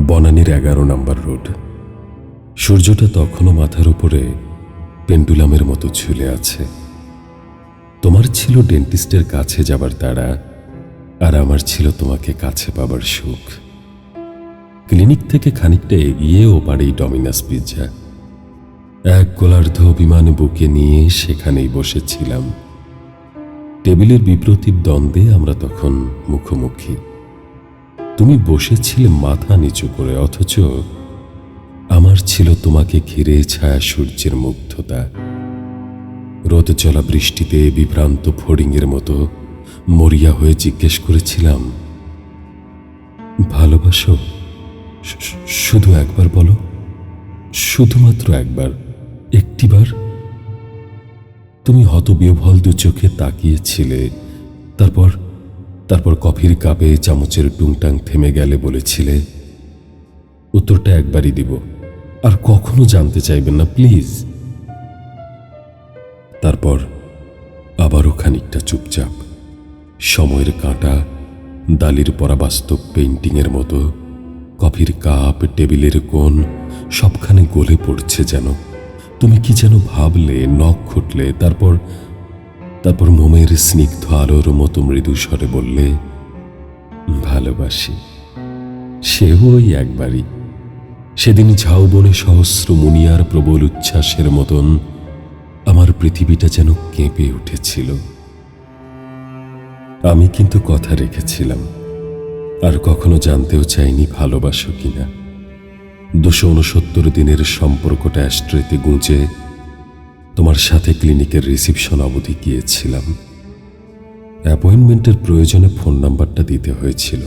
বনানীর 11 নম্বর road. সূর্যটা তখনও মাথার উপরে পেন্ডুলামের মতো ঝুলে আছে। তোমার ছিল ডেন্টিস্টের কাছে যাবার তাড়া, আর আমার ছিল তোমাকে কাছে পাবার সুখ। ক্লিনিক থেকে খানিকটা এগিয়ে ওপারেই ডমিনাস পিৎজা। এক গোলার্ধ বিমান বুকে নিয়ে সেখানেই বসেছিলাম। টেবিলের বিপ্রতীপ দ্বন্দ্বে আমরা তখন মুখোমুখি। তুমি বসেছিলে মাথা নিচু করে, অথচ আমার ছিল তোমাকে ঘিরে ছায়া সূর্যের মুগ্ধতা। রোদ চলা বৃষ্টিতে বিভ্রান্ত ফড়িংয়ের মতো মরিয়া হয়ে জিজ্ঞেস করেছিলাম, ভালোবাসো? শুধু একবার বলো, শুধুমাত্র একবার, একটিবার। তুমি হতবিহ্বল দু চোখে তাকিয়েছিলে। তারপর কফির কাপে চামচের টুংটাং থেমে গেলে বলেছিলে, উত্তরটা একবারই দিব, আর কখনো জানতে চাইবেন না, প্লিজ। তারপর আবারও খানিকটা চুপচাপ। সময়ের কাঁটা দালির পরাবাস্তব পেইন্টিংয়ের মতো কফির কাপ, টেবিলের কোণ সবখানে গলে পড়ছে যেন। তুমি কি যেন ভাবলে, নখ খুঁটলে, তারপর মোমের স্নিগ্ধ আলোর মতো মৃদু স্বরে বললে, ভালোবাসি। সেও ওই একবারই। সেদিন ঝাউবনে সহস্র মুনিয়ার প্রবল উচ্ছ্বাসের মতন আমার পৃথিবীটা যেন কেঁপে উঠেছিল। আমি কিন্তু কথা রেখেছিলাম, আর কখনো জানতেও চাইনি ভালোবাসো কিনা। 269 দিনের সম্পর্কটা অ্যাস্ট্রেতে গুঁজে তোমার সাথে ক্লিনিকের রিসিপশন অবধি গিয়েছিলাম। অ্যাপয়েন্টমেন্টের প্রয়োজনে ফোন নাম্বারটা দিতে হয়েছিল,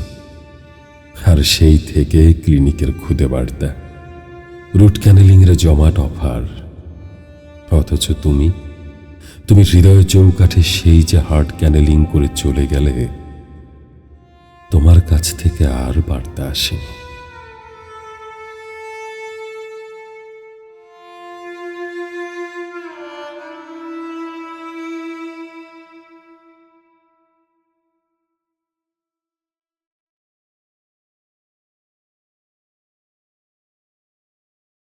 আর সেই থেকে ক্লিনিকের খুদে বার্তা, রুট ক্যানেলিংয়ের জমাট অফার। অথচ তুমি হৃদয় চৌকাঠে সেই যে হার্ট ক্যানেলিং করে চলে গেলে, তোমার কাছ থেকে আর বার্তা আসেনি।